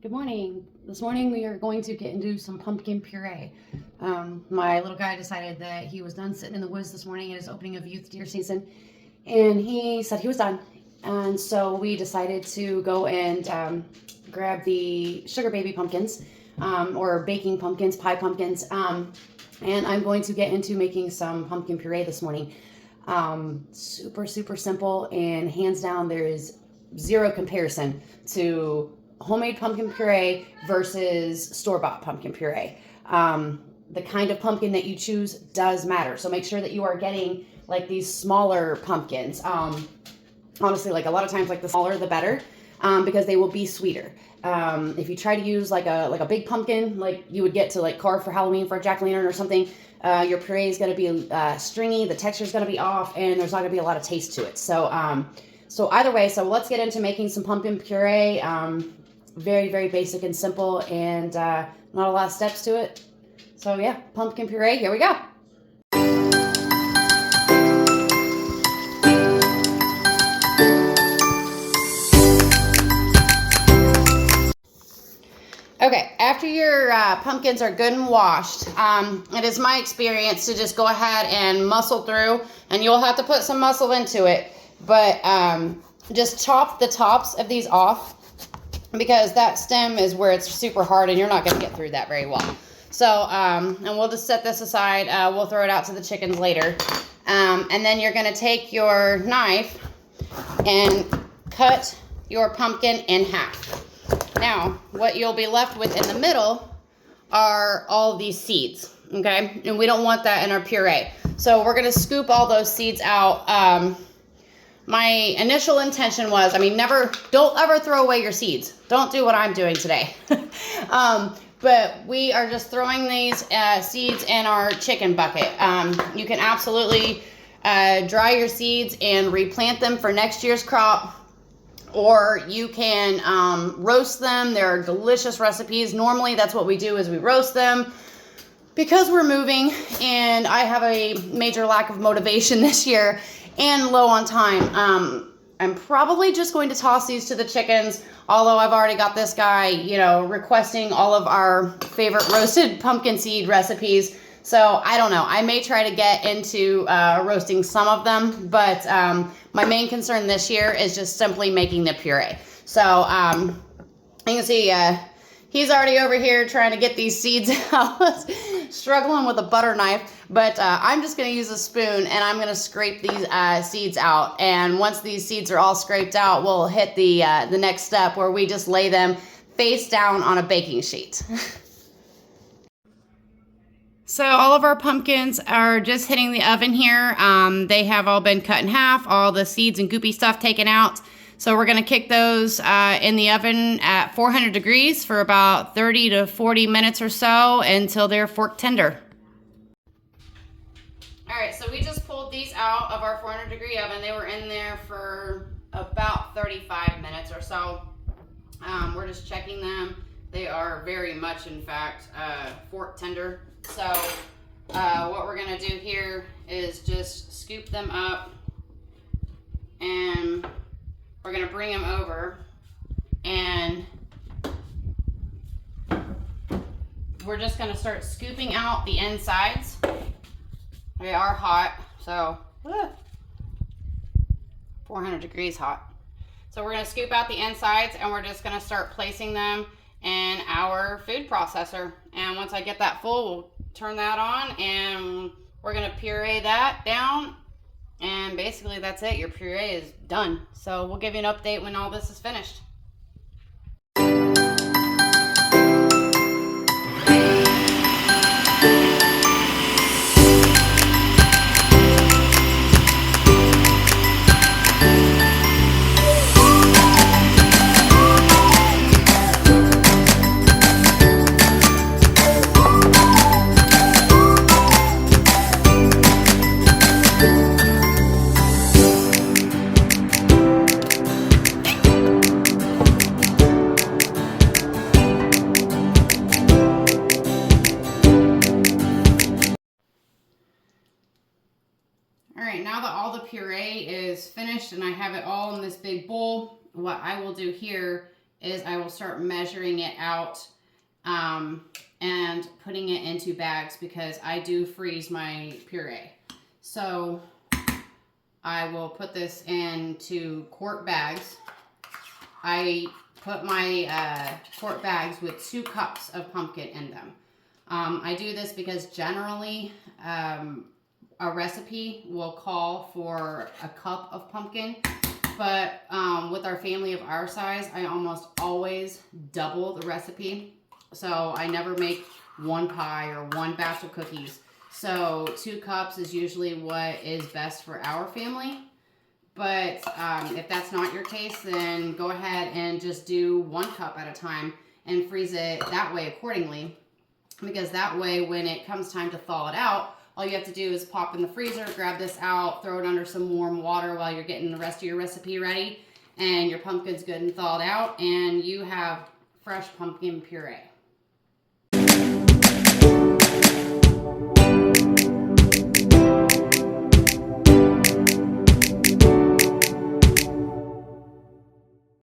Good morning. This morning we are going to get into some pumpkin puree. My little guy decided that he was done sitting in the woods this morning at his opening of youth deer season, and he said he was done. And so we decided to go and grab the sugar baby pumpkins, or baking pumpkins, pie pumpkins, and I'm going to get into making some pumpkin puree this morning. Super, super simple, and hands down there is zero comparison to homemade pumpkin puree versus store-bought pumpkin puree. The kind of pumpkin that you choose does matter. So make sure that you are getting like these smaller pumpkins. Honestly, like a lot of times, like the smaller the better, because they will be sweeter. If you try to use like a big pumpkin, like you would get to like carve for Halloween for a jack-o'-lantern or something, your puree is going to be stringy, the texture is going to be off, and there's not going to be a lot of taste to it. So either way, so let's get into making some pumpkin puree. Very, very basic and simple, and not a lot of steps to it. So yeah, pumpkin puree, here we go. Okay, after your pumpkins are good and washed, it is my experience to just go ahead and muscle through, and you'll have to put some muscle into it, but just chop the tops of these off, because that stem is where it's super hard and you're not going to get through that very well. So, and we'll just set this aside. We'll throw it out to the chickens later. And then you're going to take your knife and cut your pumpkin in half. Now, what you'll be left with in the middle are all these seeds, okay? And we don't want that in our puree. So we're going to scoop all those seeds out. My initial intention was, don't ever throw away your seeds. Don't do what I'm doing today. But we are just throwing these seeds in our chicken bucket. You can absolutely dry your seeds and replant them for next year's crop, or you can roast them. There are delicious recipes. Normally that's what we do, is we roast them. Because we're moving and I have a major lack of motivation this year and low on time, I'm probably just going to toss these to the chickens, although I've already got this guy, requesting all of our favorite roasted pumpkin seed recipes. So I don't know. I may try to get into roasting some of them, but my main concern this year is just simply making the puree. So you can see he's already over here trying to get these seeds out, struggling with a butter knife, but I'm just going to use a spoon and I'm going to scrape these seeds out. And once these seeds are all scraped out, we'll hit the next step, where we just lay them face down on a baking sheet. So all of our pumpkins are just hitting the oven here. They have all been cut in half, all the seeds and goopy stuff taken out. So we're going to kick those in the oven at 400 degrees for about 30 to 40 minutes or so until they're fork tender. All right, so we just pulled these out of our 400 degree oven. They were in there for about 35 minutes or so. We're just checking them. They are very much, in fact, fork tender. So what we're going to do here is just scoop them up, and we're going to bring them over, and we're just going to start scooping out the insides. They are hot, so 400 degrees hot. So we're going to scoop out the insides, and we're just going to start placing them in our food processor. And once I get that full, we'll turn that on, and we're going to puree that down. And basically that's it. Your puree is done. So we'll give you an update when all this is finished. All right, now that all the puree is finished and I have it all in this big bowl, what I will do here is I will start measuring it out and putting it into bags because I do freeze my puree. So I will put this into quart bags. I put my quart bags with 2 cups of pumpkin in them. I do this because generally a recipe will call for a cup of pumpkin, but with our family of our size, I almost always double the recipe. So I never make 1 pie or 1 batch of cookies. So 2 cups is usually what is best for our family. But if that's not your case, then go ahead and just do 1 cup at a time and freeze it that way accordingly. Because that way, when it comes time to thaw it out, all you have to do is pop in the freezer, grab this out, throw it under some warm water while you're getting the rest of your recipe ready, and your pumpkin's good and thawed out, and you have fresh pumpkin puree.